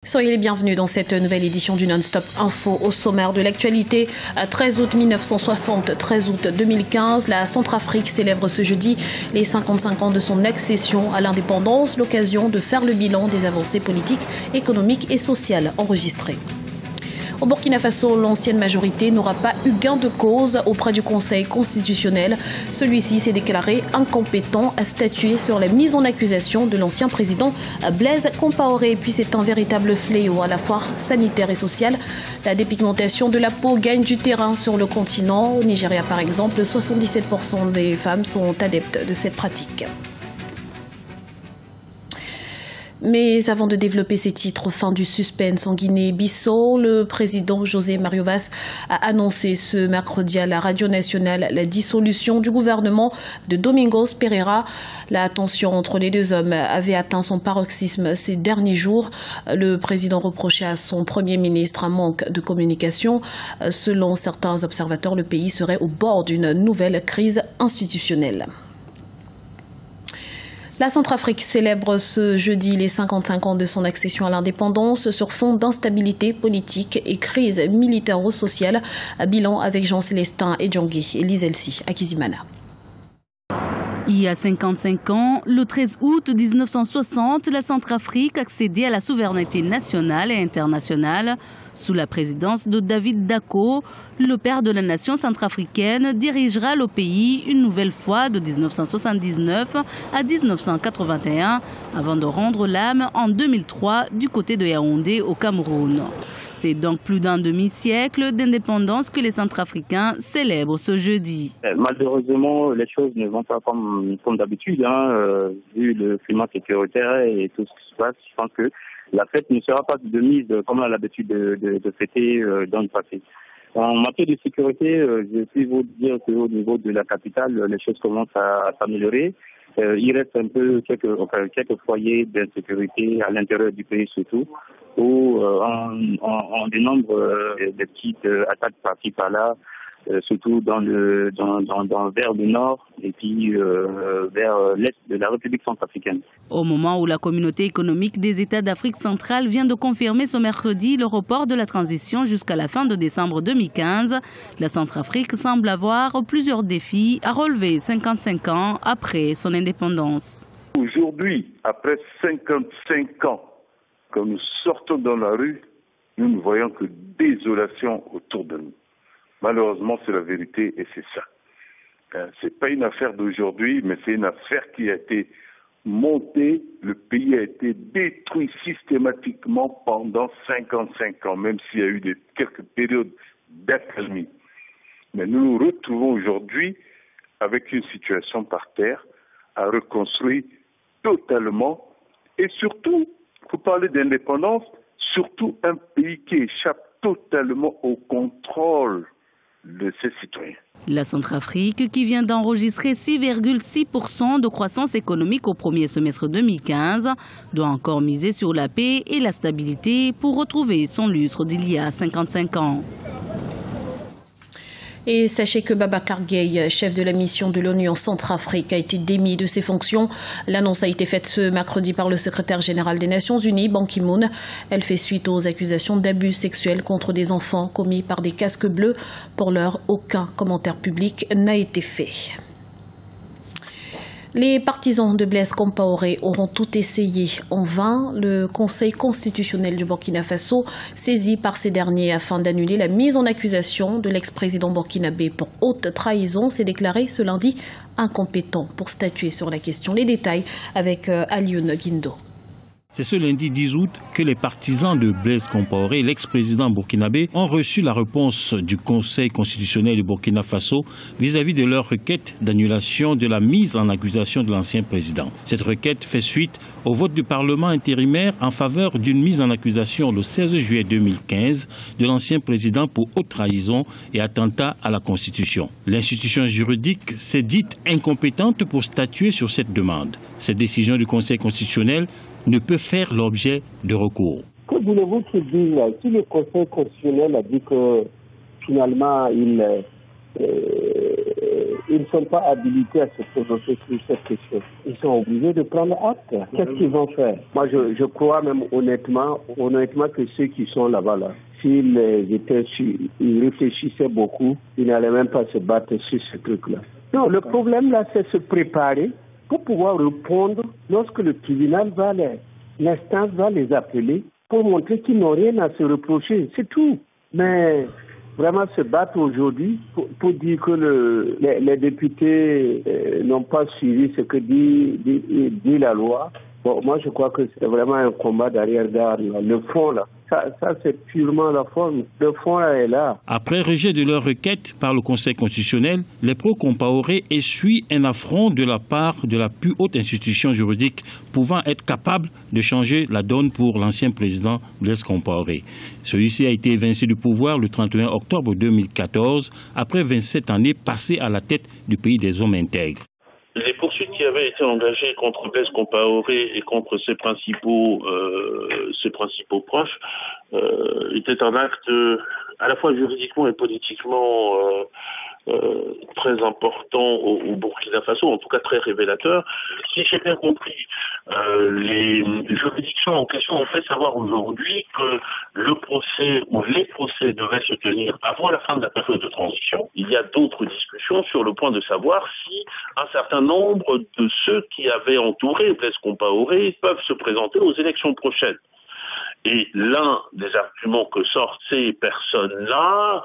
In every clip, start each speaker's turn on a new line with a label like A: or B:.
A: Soyez les bienvenus dans cette nouvelle édition du Non-Stop Info. Au sommaire de l'actualité, 13 août 1960, 13 août 2015, la Centrafrique célèbre ce jeudi les 55 ans de son accession à l'indépendance, l'occasion de faire le bilan des avancées politiques, économiques et sociales enregistrées. Au Burkina Faso, l'ancienne majorité n'aura pas eu gain de cause auprès du Conseil constitutionnel. Celui-ci s'est déclaré incompétent à statuer sur la mise en accusation de l'ancien président Blaise Compaoré. Puis c'est un véritable fléau à la fois sanitaire et social. La dépigmentation de la peau gagne du terrain sur le continent. Au Nigeria, par exemple, 77% des femmes sont adeptes de cette pratique. Mais avant de développer ces titres, fin du suspense en Guinée-Bissau, le président José Mario Vaz a annoncé ce mercredi à la radio nationale la dissolution du gouvernement de Domingos Pereira. La tension entre les deux hommes avait atteint son paroxysme ces derniers jours. Le président reprochait à son premier ministre un manque de communication. Selon certains observateurs, le pays serait au bord d'une nouvelle crise institutionnelle. La Centrafrique célèbre ce jeudi les 55 ans de son accession à l'indépendance sur fond d'instabilité politique et crise militaro-sociale. Bilan avec Jean-Célestin et Djangui et Lise Elsi à Kizimana.
B: Il y a 55 ans, le 13 août 1960, la Centrafrique accédait à la souveraineté nationale et internationale. Sous la présidence de David Dacko, le père de la nation centrafricaine dirigera le pays une nouvelle fois de 1979 à 1981 avant de rendre l'âme en 2003 du côté de Yaoundé au Cameroun. C'est donc plus d'un demi-siècle d'indépendance que les Centrafricains célèbrent ce jeudi.
C: Malheureusement, les choses ne vont pas comme d'habitude, vu le climat sécuritaire et tout ce qui se passe. Je pense que la fête ne sera pas de mise comme on a l'habitude de fêter dans le passé. En matière de sécurité, je puis vous dire qu'au niveau de la capitale, les choses commencent à s'améliorer. Il reste un peu quelques foyers d'insécurité à l'intérieur du pays surtout, où on dénombre des petites attaques par-ci par-là, surtout vers le nord et puis vers l'est de la République centrafricaine.
B: Au moment où la communauté économique des États d'Afrique centrale vient de confirmer ce mercredi le report de la transition jusqu'à la fin de décembre 2015, la Centrafrique semble avoir plusieurs défis à relever 55 ans après son indépendance.
D: Aujourd'hui, après 55 ans, quand nous sortons dans la rue, nous ne voyons que désolation autour de nous. Malheureusement, c'est la vérité et c'est ça. C'est pas une affaire d'aujourd'hui, mais c'est une affaire qui a été montée. Le pays a été détruit systématiquement pendant 55 ans, même s'il y a eu quelques périodes d'accalmie. Mais nous nous retrouvons aujourd'hui avec une situation par terre à reconstruire totalement. Et surtout, pour parler d'indépendance, surtout un pays qui échappe totalement au contrôle de ses citoyens.
B: La Centrafrique, qui vient d'enregistrer 6,6% de croissance économique au premier semestre 2015, doit encore miser sur la paix et la stabilité pour retrouver son lustre d'il y a 55 ans.
A: Et sachez que Babacar Gaye, chef de la mission de l'ONU en Centrafrique, a été démis de ses fonctions. L'annonce a été faite ce mercredi par le secrétaire général des Nations Unies, Ban Ki-moon. Elle fait suite aux accusations d'abus sexuels contre des enfants commis par des casques bleus. Pour l'heure, aucun commentaire public n'a été fait. Les partisans de Blaise Compaoré auront tout essayé en vain. Le Conseil constitutionnel du Burkina Faso, saisi par ces derniers afin d'annuler la mise en accusation de l'ex-président burkinabé pour haute trahison, s'est déclaré ce lundi incompétent pour statuer sur la question. Les détails avec Alioune Guindo.
E: C'est ce lundi 10 août que les partisans de Blaise Compaoré, l'ex-président burkinabé, ont reçu la réponse du Conseil constitutionnel du Burkina Faso vis-à-vis de leur requête d'annulation de la mise en accusation de l'ancien président. Cette requête fait suite au vote du Parlement intérimaire en faveur d'une mise en accusation le 16 juillet 2015 de l'ancien président pour haute trahison et attentat à la Constitution. L'institution juridique s'est dite incompétente pour statuer sur cette demande. Cette décision du Conseil constitutionnel ne peut faire l'objet de recours.
F: Que voulez-vous qu'il dise? Si le Conseil constitutionnel a dit que finalement il ils ne sont pas habilités à se prononcer sur cette question. Ils sont obligés de prendre acte. Qu'est-ce qu'ils vont faire? Moi, je crois même honnêtement que ceux qui sont là-bas, s'ils ils réfléchissaient beaucoup, ils n'allaient même pas se battre sur ce truc-là. Non, le problème là, c'est se préparer pour pouvoir répondre lorsque le tribunal l'instance va les appeler pour montrer qu'ils n'ont rien à se reprocher. C'est tout. Mais vraiment se battre aujourd'hui pour dire que les députés n'ont pas suivi ce que dit la loi. Bon, moi, je crois que c'est vraiment un combat d'arrière-garde. Le fond, là, ça c'est purement la forme. Le fond, là, est là.
E: Après rejet de leur requête par le Conseil constitutionnel, les pro-Compaoré essuient un affront de la part de la plus haute institution juridique pouvant être capable de changer la donne pour l'ancien président Blaise Compaoré. Celui-ci a été évincé du pouvoir le 31 octobre 2014, après 27 années passées à la tête du pays des hommes intègres.
G: Les poursuites qui avaient été engagées contre Blaise Compaoré et contre ses principaux proches étaient un acte à la fois juridiquement et politiquement très important au Burkina Faso, en tout cas très révélateur. Si j'ai bien compris, les juridictions en question ont fait savoir aujourd'hui que le procès ou les procès devaient se tenir avant la fin de la période de transition. Il y a d'autres discussions sur le point de savoir si un certain nombre de ceux qui avaient entouré Blaise Compaoré peuvent se présenter aux élections prochaines. Et l'un des arguments que sortent ces personnes-là,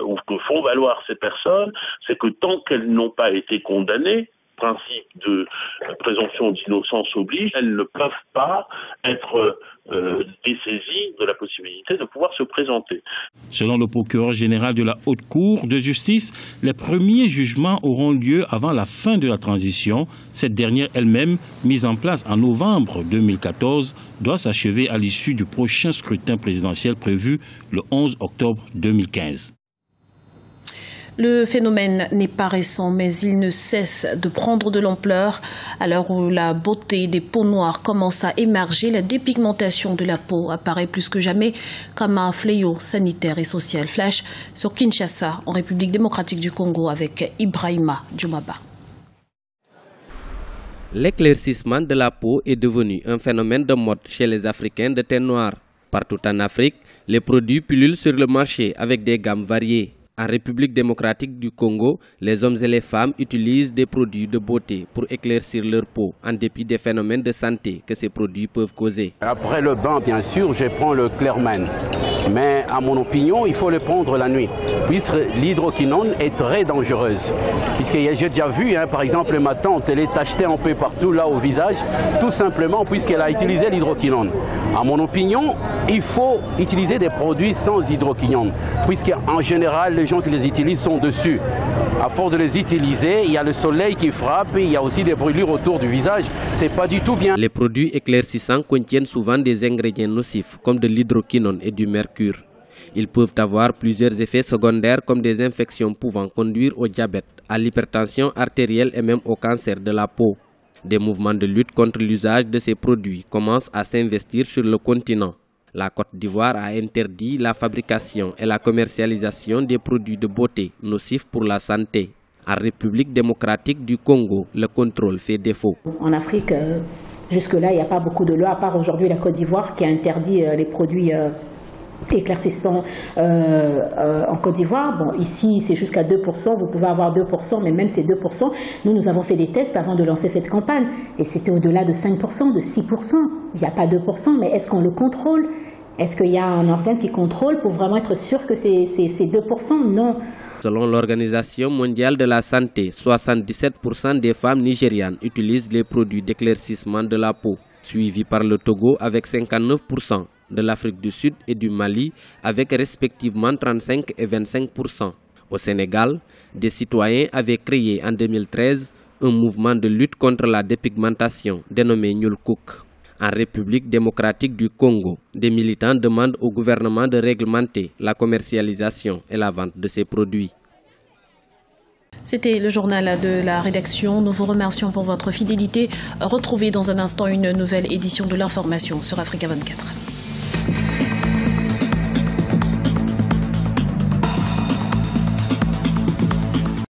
G: ou que font valoir ces personnes, c'est que tant qu'elles n'ont pas été condamnées, principe de présomption d'innocence oblige, elles ne peuvent pas être dessaisies de la possibilité de pouvoir se présenter.
E: Selon le procureur général de la Haute Cour de justice, les premiers jugements auront lieu avant la fin de la transition. Cette dernière elle-même, mise en place en novembre 2014, doit s'achever à l'issue du prochain scrutin présidentiel prévu le 11 octobre 2015.
A: Le phénomène n'est pas récent, mais il ne cesse de prendre de l'ampleur. À l'heure où la beauté des peaux noires commence à émerger, la dépigmentation de la peau apparaît plus que jamais comme un fléau sanitaire et social. Flash sur Kinshasa, en République démocratique du Congo, avec Ibrahima Djoumaba.
H: L'éclaircissement de la peau est devenu un phénomène de mode chez les Africains de teint noir. Partout en Afrique, les produits pullulent sur le marché avec des gammes variées. En République démocratique du Congo, les hommes et les femmes utilisent des produits de beauté pour éclaircir leur peau, en dépit des phénomènes de santé que ces produits peuvent causer.
I: Après le bain, bien sûr, je prends le Clearman. Mais à mon opinion, il faut le prendre la nuit, puisque l'hydroquinone est très dangereuse. Puisque j'ai déjà vu, par exemple, ma tante, elle est tachetée un peu partout là au visage, tout simplement puisqu'elle a utilisé l'hydroquinone. À mon opinion, il faut utiliser des produits sans hydroquinone, puisqu'en général, les gens qui les utilisent sont dessus. À force de les utiliser, il y a le soleil qui frappe et il y a aussi des brûlures autour du visage. C'est pas du tout bien.
H: Les produits éclaircissants contiennent souvent des ingrédients nocifs, comme de l'hydroquinone et du mercure. Ils peuvent avoir plusieurs effets secondaires comme des infections pouvant conduire au diabète, à l'hypertension artérielle et même au cancer de la peau. Des mouvements de lutte contre l'usage de ces produits commencent à s'investir sur le continent. La Côte d'Ivoire a interdit la fabrication et la commercialisation des produits de beauté nocifs pour la santé. En République démocratique du Congo, le contrôle fait défaut.
J: En Afrique, jusque-là, il n'y a pas beaucoup de lois, à part aujourd'hui la Côte d'Ivoire qui a interdit les produits éclaircissants en Côte d'Ivoire. Bon, ici, c'est jusqu'à 2%, vous pouvez avoir 2%, mais même ces 2%, nous avons fait des tests avant de lancer cette campagne, et c'était au-delà de 5%, de 6%. Il n'y a pas 2%, mais est-ce qu'on le contrôle? Est-ce qu'il y a un organe qui contrôle pour vraiment être sûr que c'est 2%? Non.
H: Selon l'Organisation mondiale de la santé, 77% des femmes nigérianes utilisent les produits d'éclaircissement de la peau, suivi par le Togo avec 59%. De l'Afrique du Sud et du Mali avec respectivement 35 et 25%. Au Sénégal, des citoyens avaient créé en 2013 un mouvement de lutte contre la dépigmentation dénommé Ñuul Kuk. En République démocratique du Congo, des militants demandent au gouvernement de réglementer la commercialisation et la vente de ces produits.
A: C'était le journal de la rédaction. Nous vous remercions pour votre fidélité. Retrouvez dans un instant une nouvelle édition de l'information sur Africa 24.